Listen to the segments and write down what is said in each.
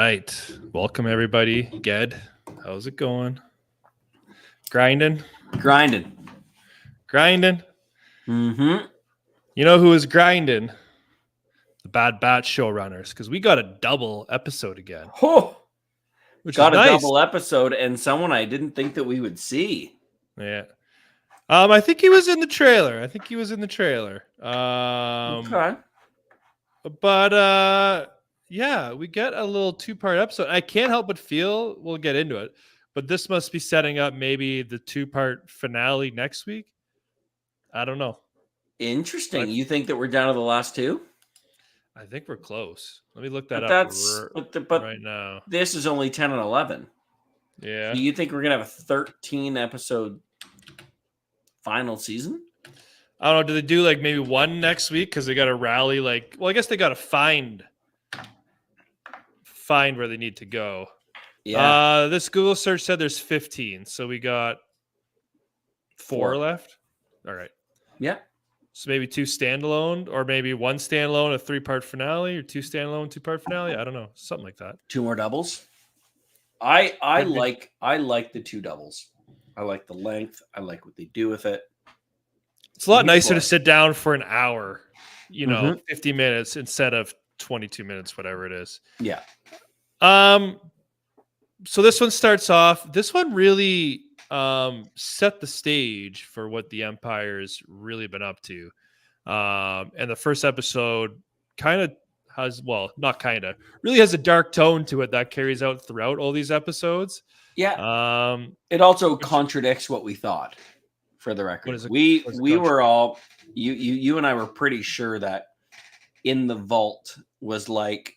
right. Welcome, everybody. Ged, how's it going? Grinding? Grinding. You know who is grinding? The Bad Batch showrunners, because we got a double episode again. Which got is a nice. double episode and someone I didn't think that we would see. Yeah. I think he was in the trailer. Okay. But yeah, we get a little two-part episode. I can't help but feel, we'll get into it, but this must be setting up maybe the two-part finale next week. I don't know. Interesting. You think that we're down to the last two? I think we're close. Let me look that up right now. This is only 10 and 11. Yeah. So you think we're going to have a 13 episode final season? I don't know. Do they do like maybe one next week? Because they got to rally I guess they got to find where they need to go. Yeah. This Google search said there's 15. So we got four left. All right. Yeah. So maybe two standalone, or maybe one standalone, a 3-part finale, or two standalone, 2-part finale. I don't know. Something like that. Two more doubles. I like the two doubles. I like the length. I like what they do with it. It's a lot nicer to sit down for an hour, 50 minutes instead of 22 minutes, whatever it is. Yeah. So this one starts off. This one really set the stage for what the Empire's really been up to. And the first episode kind of has, really has a dark tone to it that carries out throughout all these episodes. Yeah. It also contradicts what we thought, for the record. We were all, you and I were pretty sure that In the Vault was like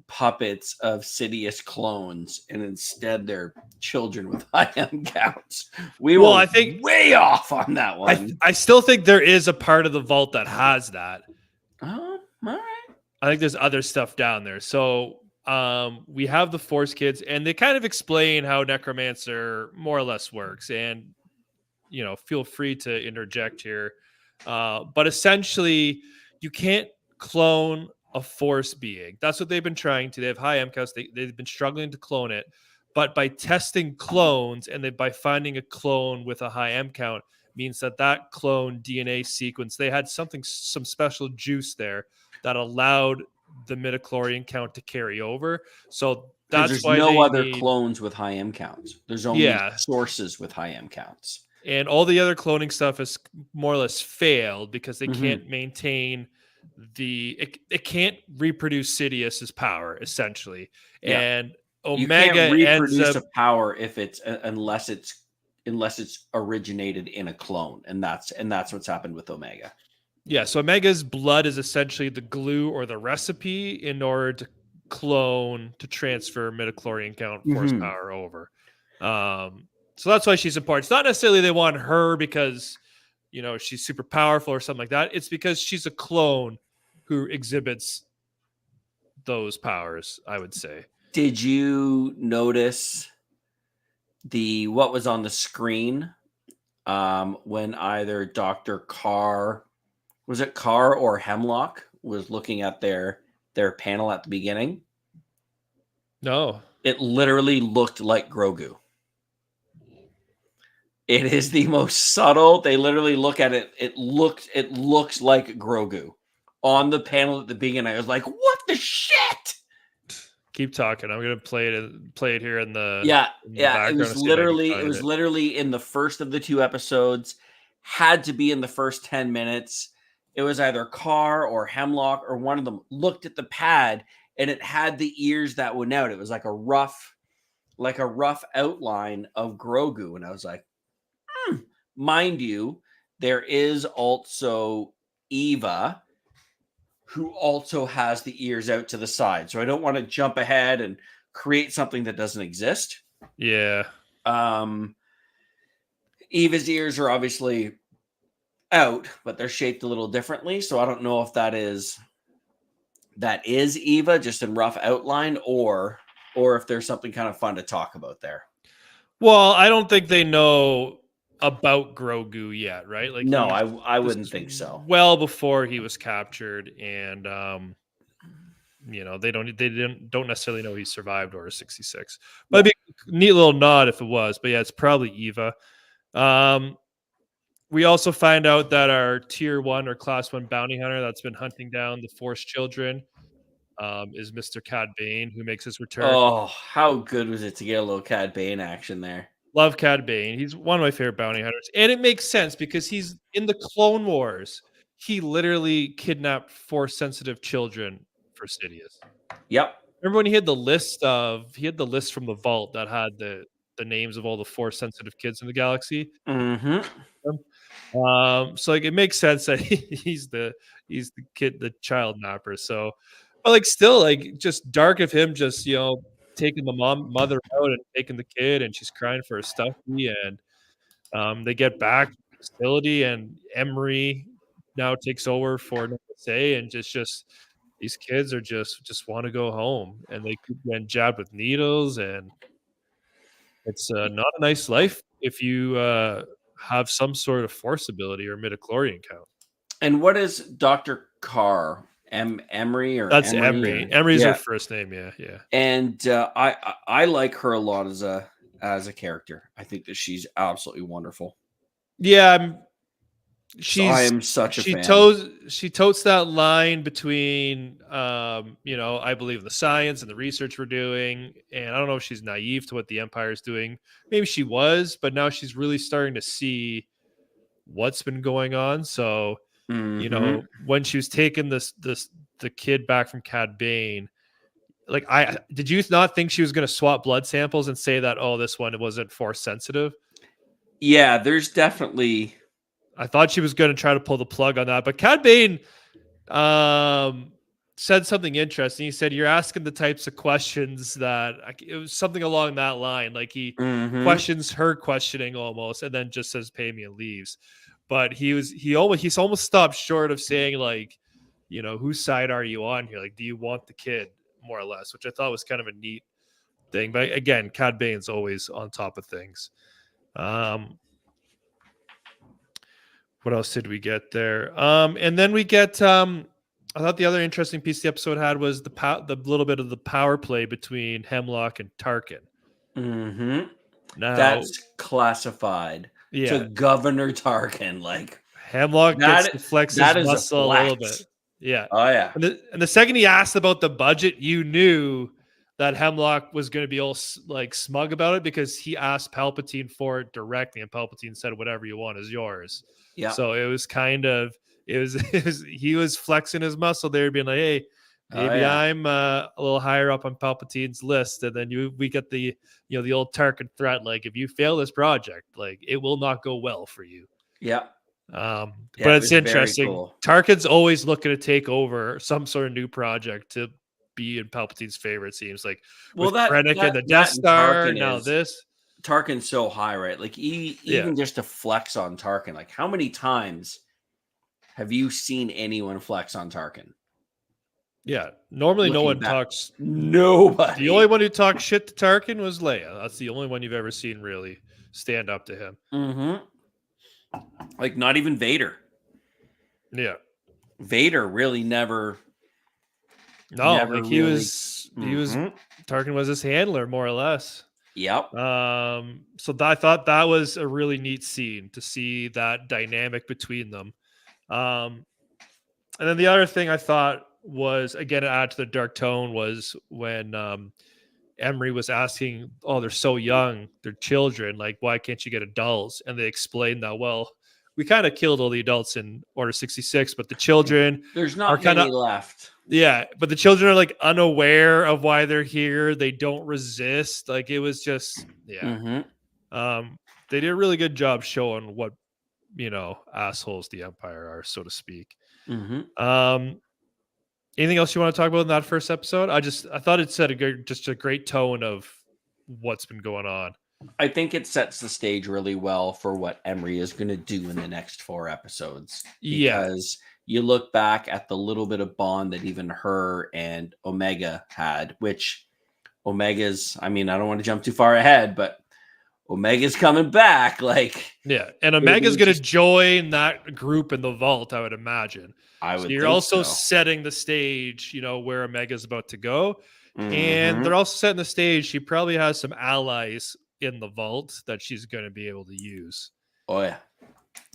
puppets of Sidious clones, and instead they're children with high M counts. I think way off on that one. I still think there is a part of the vault that has that. Oh, all right. I think there's other stuff down there. So we have the Force kids, and they kind of explain how Necromancer more or less works. And feel free to interject here. But essentially, you can't clone a Force being. That's what they've been trying to. They have high M counts. They've been struggling to clone it. But by testing clones and by finding a clone with a high M count means that clone DNA sequence, they had some special juice there that allowed the midichlorian count to carry over. So that's why there's no other clones with high M counts. There's only sources with high M counts. And all the other cloning stuff has more or less failed because they can't maintain it can't reproduce Sidious's power, essentially. Yeah. And Omega can't reproduce a power if it's unless it's originated in a clone, and that's what's happened with Omega. Yeah, so Omega's blood is essentially the glue or the recipe in order to clone to transfer midichlorian count Force power over. So that's why she's important. It's not necessarily they want her because she's super powerful or something like that. It's because she's a clone who exhibits those powers, I would say. Did you notice what was on the screen when either Dr. Carr, was it Carr or Hemlock, was looking at their panel at the beginning? No. It literally looked like Grogu. It is the most subtle. They literally look at it. It looks like Grogu on the panel at the beginning. I was like, "What the shit?" Keep talking. I'm gonna play it here in the It was literally in the first of the two episodes. Had to be in the first 10 minutes. It was either Carr or Hemlock or one of them looked at the pad and it had the ears that went out. It was like a rough outline of Grogu, and I was like, Mind you, there is also Eva, who also has the ears out to the side. So I don't want to jump ahead and create something that doesn't exist. Yeah. Eva's ears are obviously out, but they're shaped a little differently. So I don't know if that is Eva just in rough outline, or if there's something kind of fun to talk about there. Well, I don't think they know about Grogu yet, right? Like, no, I wouldn't think so. Well before he was captured, and they don't necessarily know he survived Order 66. But it'd be a neat little nod if it was. But yeah, it's probably Eva. We also find out that our tier 1 or class 1 bounty hunter that's been hunting down the Force children is Mr. Cad Bane, who makes his return. Oh, how good was it to get a little Cad Bane action there? Love Cad Bane. He's one of my favorite bounty hunters. And it makes sense because he's in the Clone Wars. He literally kidnapped Force-sensitive children for Sidious. Yep. Remember when he had the list from the vault that had the names of all the Force-sensitive kids in the galaxy? Mm-hmm. So like it makes sense that he's the kid, the child napper. So, but like still like just dark of him just taking the mother out and taking the kid, and she's crying for a stuffy, and they get back to the facility, and Emery now takes over for NSA, and just these kids are just want to go home, and they keep getting jabbed with needles, and it's not a nice life if you have some sort of Force ability or midichlorian count. And what is Dr. Carr? Emery or that's Emery? Emery's her first name, yeah. And I like her a lot as a character. I think that she's absolutely wonderful. Yeah, I am such a fan. She totes that line between I believe in the science and the research we're doing, and I don't know if she's naive to what the Empire's doing. Maybe she was, but now she's really starting to see what's been going on. So when she was taking the kid back from Cad Bane, like did you not think she was going to swap blood samples and say that this one wasn't Force sensitive? Yeah, there's definitely. I thought she was going to try to pull the plug on that, but Cad Bane said something interesting. He said, "You're asking the types of questions that," it was something along that line. Like he questions her questioning almost, and then just says, "Pay me," and leaves. But he's almost stopped short of saying like, whose side are you on here? Like, do you want the kid, more or less? Which I thought was kind of a neat thing. But again, Cad Bane's always on top of things. What else did we get there? And then we get. I thought the other interesting piece the episode had was the little bit of the power play between Hemlock and Tarkin. Mm-hmm. Now that's classified to Governor Tarkin. Like Hemlock gets to flex his muscle a little bit. Yeah. Oh yeah. And the second he asked about the budget, you knew that Hemlock was going to be all like smug about it because he asked Palpatine for it directly, and Palpatine said, "Whatever you want is yours." Yeah. So it was kind of he was flexing his muscle there, being like, "Hey, maybe I'm a little higher up on Palpatine's list," and then we get the the old Tarkin threat, like if you fail this project, like it will not go well for you. Yeah. But it's interesting. Cool. Tarkin's always looking to take over some sort of new project to be in Palpatine's favor. It seems like with Krennic and the Death Star. Now this Tarkin's so high, right? Like even just to flex on Tarkin. Like how many times have you seen anyone flex on Tarkin? Yeah, normally no one talks. Nobody. The only one who talked shit to Tarkin was Leia. That's the only one you've ever seen really stand up to him. Mm-hmm. Like not even Vader. Yeah, Vader really never. No, like really, he was Tarkin was his handler more or less. Yep. So I thought that was a really neat scene to see that dynamic between them. And then the other thing I thought was, again, to add to the dark tone, was when Emery was asking, "Oh, they're so young, they're children. Like, why can't you get adults?" And they explained that, well, we kind of killed all the adults in Order 66, but the children there's not many left. Yeah, but the children are like unaware of why they're here. They don't resist. Like it was just, they did a really good job showing what assholes the Empire are, so to speak. Anything else you want to talk about in that first episode? I thought it set a great tone of what's been going on. I think it sets the stage really well for what Emery is going to do in the next 4 episodes. Because you look back at the little bit of bond that even her and Omega had, which Omega's, I mean, I don't want to jump too far ahead, but Omega's coming back. Like, yeah, and Omega's going to join that group in the vault, I would imagine. So you're also setting the stage, where Omega's about to go. And they're also setting the stage. She probably has some allies in the vault that she's going to be able to use. Oh yeah.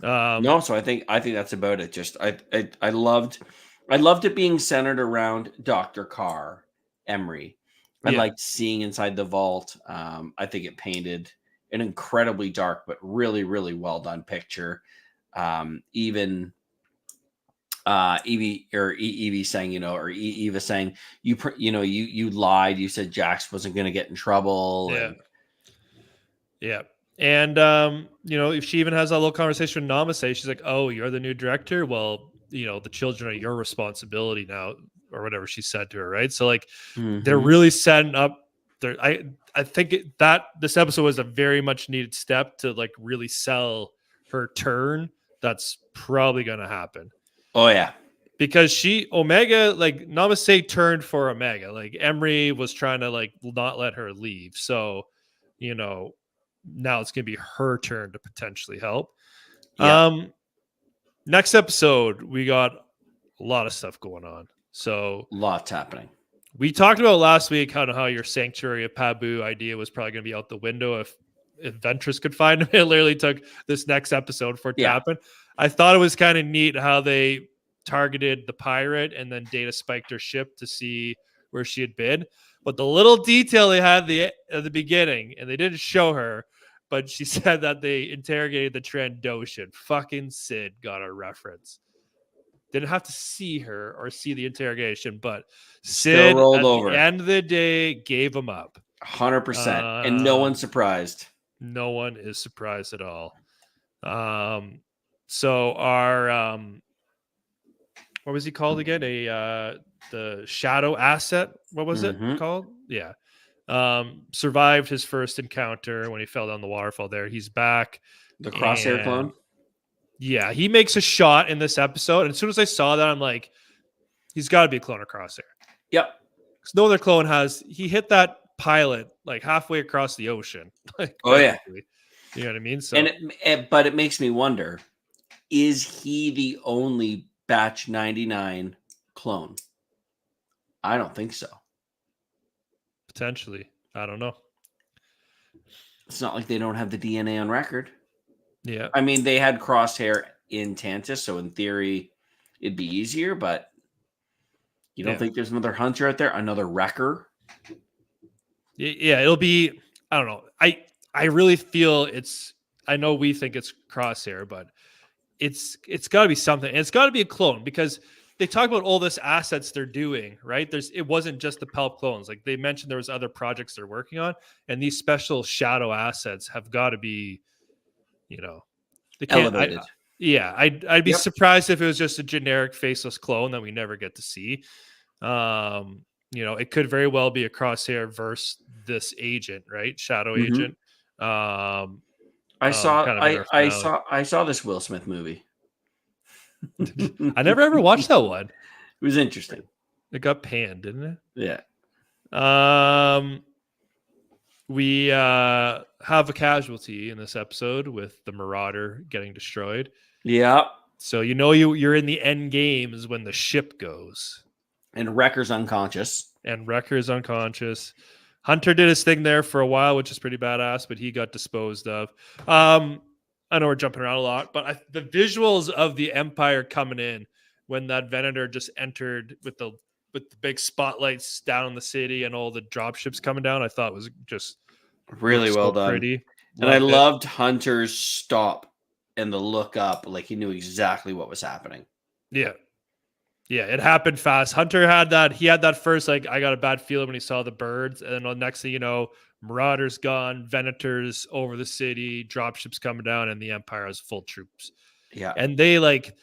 No, so I think that's about it. Just I loved it being centered around Dr. Carr, Emery. I liked seeing inside the vault. I think it painted an incredibly dark but really, really well done picture. Even Evie saying, or Eva saying, you lied. You said Jax wasn't going to get in trouble. Yeah. And, if she even has that little conversation with Namaste, she's like, oh, you're the new director? Well, the children are your responsibility now, or whatever she said to her, right? So, like, they're really setting up I think that this episode was a very much needed step to, like, really sell her turn. That's probably going to happen. Oh, yeah. Because Omega, like, Namaste turned for Omega. Like, Emery was trying to, like, not let her leave. So, now it's going to be her turn to potentially help. Yeah. Next episode, we got a lot of stuff going on. So lots happening. We talked about last week how your Sanctuary of Pabu idea was probably going to be out the window if Ventress could find him. It literally took this next episode for it to happen. I thought it was kind of neat how they targeted the pirate and then Data spiked her ship to see where she had been. But the little detail they had at the beginning, and they didn't show her, but she said that they interrogated the Trandoshan. Fucking Sid got a reference. Didn't have to see her or see the interrogation, but Sid rolled over. The end of the day gave him up. 100%. And no one's surprised. No one is surprised at all. So our what was he called again? The shadow asset. What was it called? Yeah. Survived his first encounter when he fell down the waterfall there. He's back. The Crosshair clone? Yeah, he makes a shot in this episode. And as soon as I saw that, I'm like, he's got to be a clone of Crosshair. Yep. Because no other clone he hit that pilot like halfway across the ocean. Like, oh, yeah. You know what I mean? So, but it makes me wonder, is he the only Batch 99 clone? I don't think so. Potentially. I don't know. It's not like they don't have the DNA on record. Yeah. I mean, they had Crosshair in Tantus, so in theory, it'd be easier, but you don't think there's another Hunter out there? Another Wrecker? Yeah, it'll be, I don't know. I really feel I know we think it's Crosshair, but it's got to be something. And it's got to be a clone because they talk about all this assets they're doing, right? It wasn't just the Palp clones. Like they mentioned there was other projects they're working on, and these special shadow assets have got to be, they can't, elevated. I'd be surprised if it was just a generic faceless clone that we never get to see. It could very well be a Crosshair versus this agent, right? Shadow agent. I saw this Will Smith movie. I never ever watched that one. It was interesting. It got panned, didn't it? Yeah. We have a casualty in this episode with the Marauder getting destroyed. Yeah. So you're in the end games when the ship goes. And Wrecker's unconscious. Hunter did his thing there for a while, which is pretty badass, but he got disposed of. I know we're jumping around a lot, but the visuals of the Empire coming in when that Venator just entered with the big spotlights down in the city and all the dropships coming down, I thought was just really well done. Pretty. And I loved Hunter's stop and the look up, like he knew exactly what was happening. Yeah. Yeah, it happened fast. Hunter had that first, like, I got a bad feeling when he saw the birds. And then the next thing you know, Marauder's gone, Venators over the city, dropships coming down, and the Empire has full troops. Yeah. And they, like,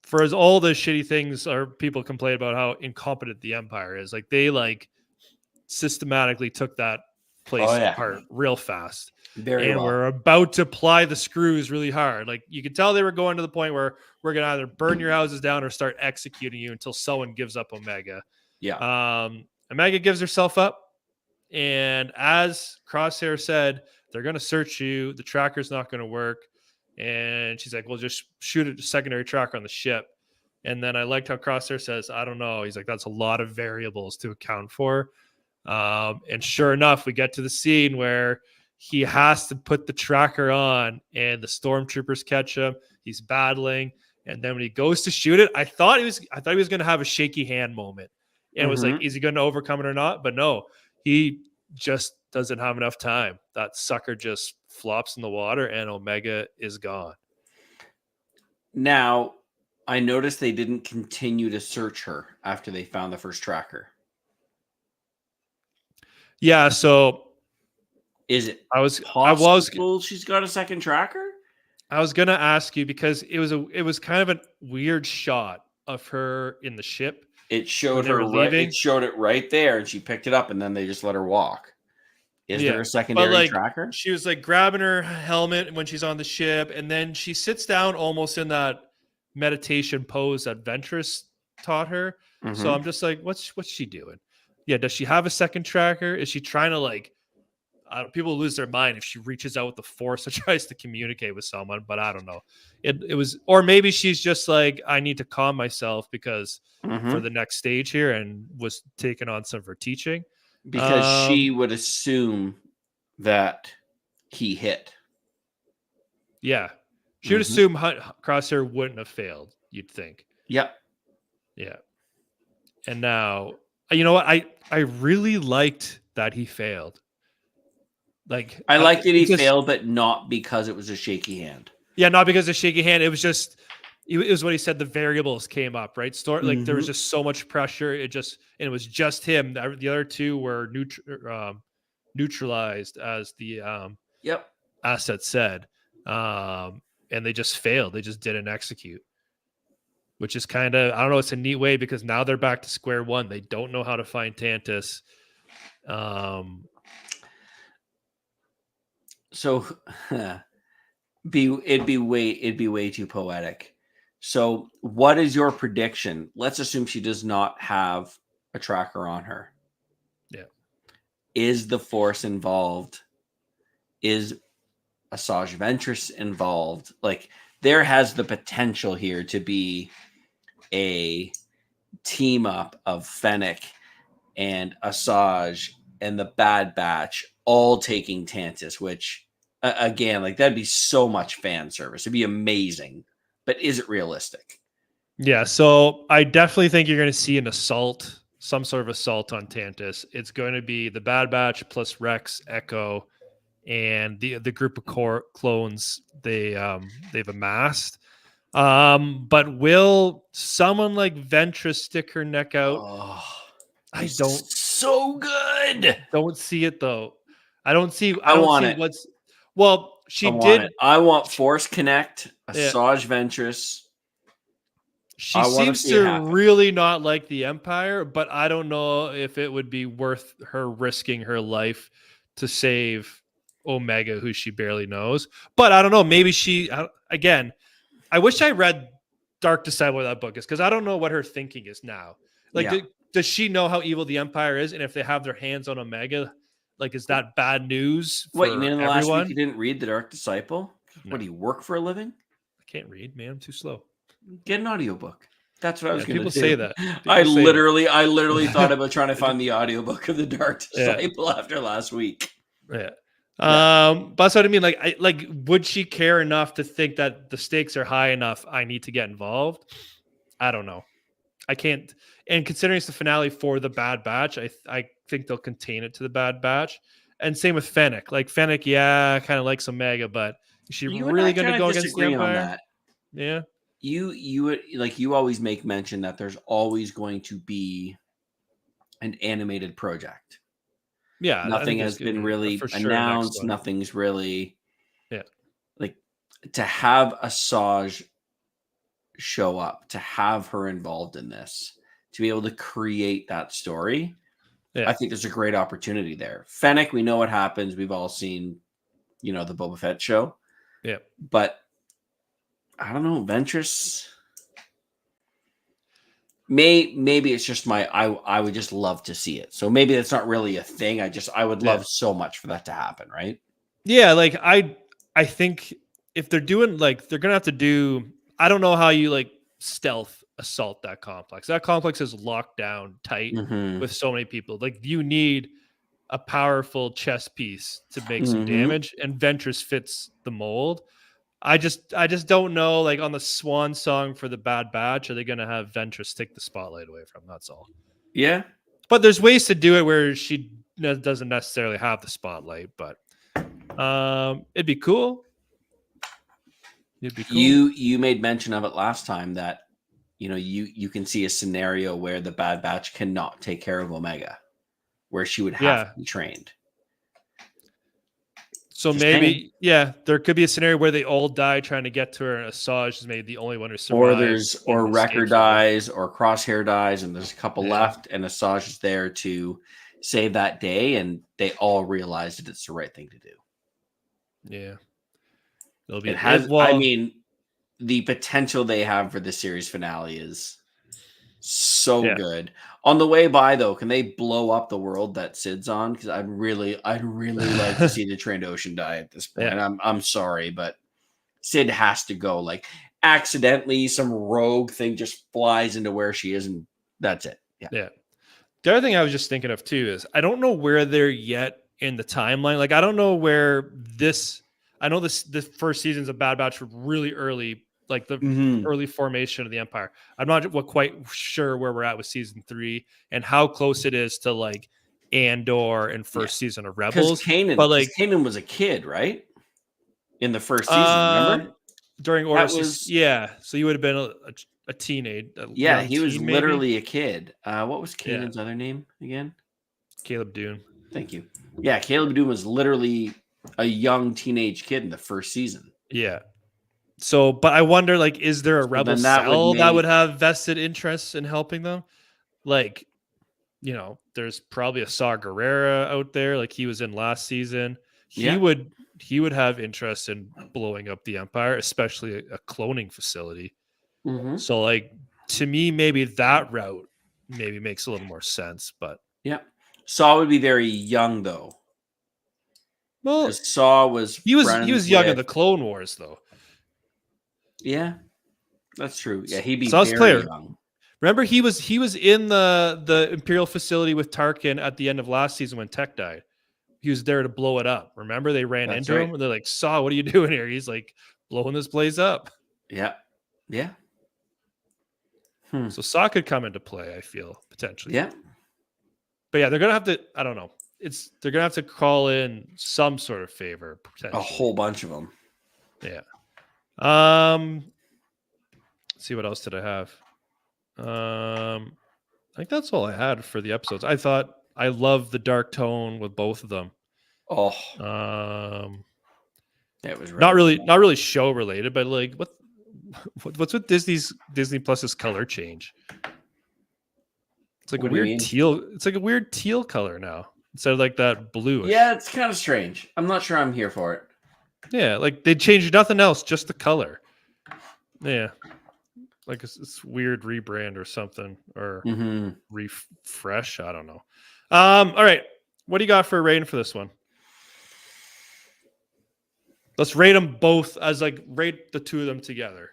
for as all the shitty things or people complain about how incompetent the Empire is, like, they, like, systematically took that place apart real fast. We're about to apply the screws really hard. Like, you could tell they were going to the point where we're going to either burn your houses down or start executing you until someone gives up Omega. Yeah. Omega gives herself up. And as Crosshair said, they're going to search you. The tracker's not going to work. And she's like, well, just shoot a secondary tracker on the ship. And then I liked how Crosshair says, I don't know. He's like, that's a lot of variables to account for. And sure enough, we get to the scene where he has to put the tracker on and the stormtroopers catch him. He's battling. And then when he goes to shoot it, I thought he was going to have a shaky hand moment. And it was like, is he going to overcome it or not? But no, he just doesn't have enough time. That sucker just flops in the water and Omega is gone. Now, I noticed they didn't continue to search her after they found the first tracker. Yeah, so is it possible she's got a second tracker? I was gonna ask you because it was kind of a weird shot of her in the ship. It showed her it showed it right there, and she picked it up, and then they just let her walk. Is there a secondary tracker? She was like grabbing her helmet when she's on the ship, and then she sits down almost in that meditation pose that Ventress taught her. So I'm just like, what's she doing? Yeah, does she have a second tracker? Is she trying to people lose their mind if she reaches out with the Force and tries to communicate with someone, but I don't know. It was, or maybe she's just like, I need to calm myself because for the next stage here, and was taking on some of her teaching. Because she would assume that he hit. Yeah. She would assume Crosshair wouldn't have failed, you'd think. Yep. Yeah. And now, you know what? I really liked that he failed. Like, I liked that he failed, but not because it was a shaky hand. Yeah, not because of shaky hand. It was just, it was what he said. The variables came up, right? Like there was just so much pressure. It was just him. The other two were neutralized, as the asset said, and they just failed. They just didn't execute, which is kind of, I don't know. It's a neat way because now they're back to square one. They don't know how to find Tantus. So it'd be way too poetic. So what is your prediction? Let's assume she does not have a tracker on her. Yeah. Is the Force involved? Is Asajj Ventress involved? Like, there has the potential here to be a team up of Fennec and Asajj and the Bad Batch all taking Tantus, which again, like, that'd be so much fan service. It'd be amazing, but is it realistic? Yeah, so I definitely think you're going to see an assault, some sort of assault on Tantus. It's going to be the Bad Batch plus Rex, Echo, and the group of clones they've amassed. But will someone like Ventress stick her neck out? I don't. So good. Don't see it though. I don't see. I want it. She did. I want Force Connect, Asajj Ventress. She seems to really not like the Empire, but I don't know if it would be worth her risking her life to save Omega, who she barely knows. But I don't know. Maybe again, I wish I read Dark Disciple, that book is, because I don't know what her thinking is now. Like, does she know how evil the Empire is? And if they have their hands on Omega, like, is that bad news for What, you mean in the everyone? last week you didn't read The Dark Disciple? No. What, do you work for a living? I can't read, man. I'm too slow. Get an audiobook. That's what I was going to do. People say that. I literally thought about trying to find the audiobook of The Dark Disciple after last week. Yeah. But that's what I mean. Like, would she care enough to think that the stakes are high enough? I need to get involved. I don't know. I can't. And considering it's the finale for the Bad Batch, I think they'll contain it to the Bad Batch. And same with Fennec. Like, Fennec, kind of likes Omega, but is she really going to go against the Empire? On that. Yeah. You always make mention that there's always going to be an animated project. Yeah. Nothing has been really announced. Nothing's really. Yeah. Like, to have Asajj show up, to have her involved in this, to be able to create that story. Yeah. I think there's a great opportunity there. Fennec, we know what happens. We've all seen, the Boba Fett show. Yeah. But I don't know, Ventress. Maybe it's just I would just love to see it. So maybe that's not really a thing. I would love so much for that to happen, right? Yeah, like I think if they're doing like they're gonna have to do. I don't know how you like stealth assault that complex. That complex is locked down tight with so many people. Like you need a powerful chess piece to make some damage, and Ventress fits the mold. I just don't know. Like on the swan song for the Bad Batch, are they gonna have Ventress take the spotlight away from? That's all. Yeah, but there's ways to do it where she doesn't necessarily have the spotlight. But it'd be cool. It'd be cool. You made mention of it last time that you can see a scenario where the Bad Batch cannot take care of Omega, where she would have to be trained. So just maybe, there could be a scenario where they all die trying to get to her, and Asajj is maybe the only one who survives. Or Wrecker dies, or Crosshair dies, and there's a couple left, and Asajj is there to save that day, and they all realize that it's the right thing to do. Yeah. I mean, the potential they have for the series finale is so good. On the way by, though, can they blow up the world that Sid's on? Because I'd really like to see the Trandoshan die at this point. Yeah. I'm sorry, but Sid has to go. Like accidentally, some rogue thing just flies into where she is, and that's it. Yeah. The other thing I was just thinking of too is I don't know where they're yet in the timeline. Like I don't know where this. I know the first seasons of Bad Batch were really early, like the early formation of the Empire. I'm not quite sure where we're at with season 3 and how close it is to like Andor and first season of Rebels. Kanan was a kid, right? In the first season, remember? During Order, so you would have been a teenage. He was literally a kid. What was Kanan's other name again? Caleb Dune. Thank you. Yeah, Caleb Dune was literally a young teenage kid in the first season. Yeah. So, but I wonder, like, is there a rebel cell that would have vested interests in helping them? Like, there's probably a Saw Gerrera out there, like he was in last season. He would have interest in blowing up the Empire, especially a cloning facility. So, like, to me, maybe that route maybe makes a little more sense. But Saw would be very young, though. Well, Saw was he was young in the Clone Wars, though. Yeah, that's true. Yeah, he'd be very young. Remember, he was in the Imperial facility with Tarkin at the end of last season when Tech died. He was there to blow it up. Remember, they ran into him and they're like, "Saw, what are you doing here?" He's like, "Blowing this place up." Yeah. So Saw could come into play, I feel, potentially. Yeah. But yeah, they're gonna have to. I don't know. They're gonna have to call in some sort of favor. A whole bunch of them. Yeah. Let's see, what else did I have? I think that's all I had for the episodes. I thought I loved the dark tone with both of them. It was not really show related, but like what's with Disney Plus's color change? It's like a weird teal. It's like a weird teal color now instead of like that blue. Yeah, it's kind of strange. I'm not sure I'm here for it. Yeah, like they changed nothing else, just the color. Yeah, like it's weird rebrand or something, or refresh. I don't know. All right, what do you got for a rating for this one? Let's rate them both as like rate the two of them together.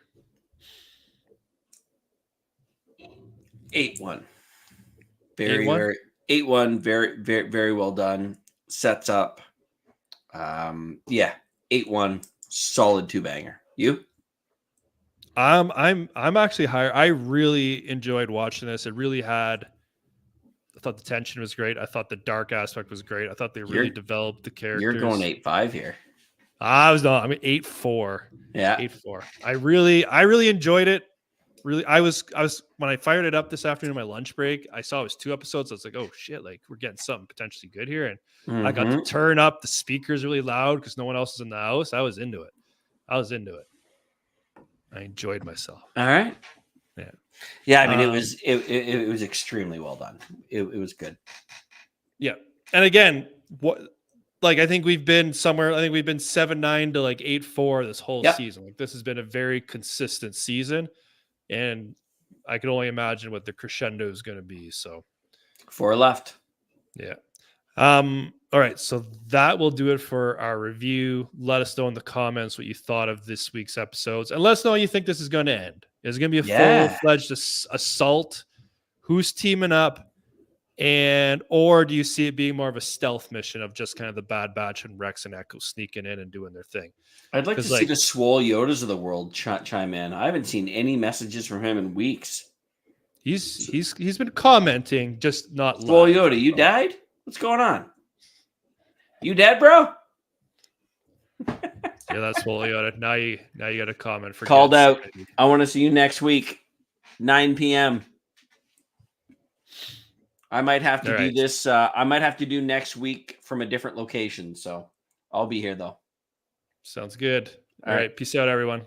8-1. Very 8-1. Very well done. Sets up. 8-1. Solid 2-banger. You? I'm actually higher. I really enjoyed watching this. It really had. I thought the tension was great. I thought the dark aspect was great. I thought they really developed the characters. You're going 8-5 here. I was not. I mean 8-4. Yeah, 8-4. I really enjoyed it. Really, I was when I fired it up this afternoon on my lunch break. I saw it was 2 episodes. I was like, oh shit, like we're getting something potentially good here. And I got to turn up the speakers really loud because no one else is in the house. I was into it. I enjoyed myself. All right. Yeah. I mean, it was extremely well done. It was good. Yeah, and again, I think we've been somewhere. I think we've been 7-9 to like 8-4 this whole season. Like this has been a very consistent season, and I can only imagine what the crescendo is going to be. So 4 left. Yeah. All right, so that will do it for our review. Let us know in the comments what you thought of this week's episodes, and let us know how you think this is going to end. Is it going to be a full-fledged assault? Who's teaming up? Or do you see it being more of a stealth mission of just kind of the Bad Batch and Rex and Echo sneaking in and doing their thing? I'd like to see the Swole Yodas of the world chime in. I haven't seen any messages from him in weeks. He's been commenting, just not Swole live. Yoda, you died? What's going on? You dead, bro? Yeah, that's Swole Yoda. Now you got a comment for called out. I want to see you next week, 9 p.m. I might have to do this. I might have to do next week from a different location. So I'll be here, though. Sounds good. All right. Peace out, everyone.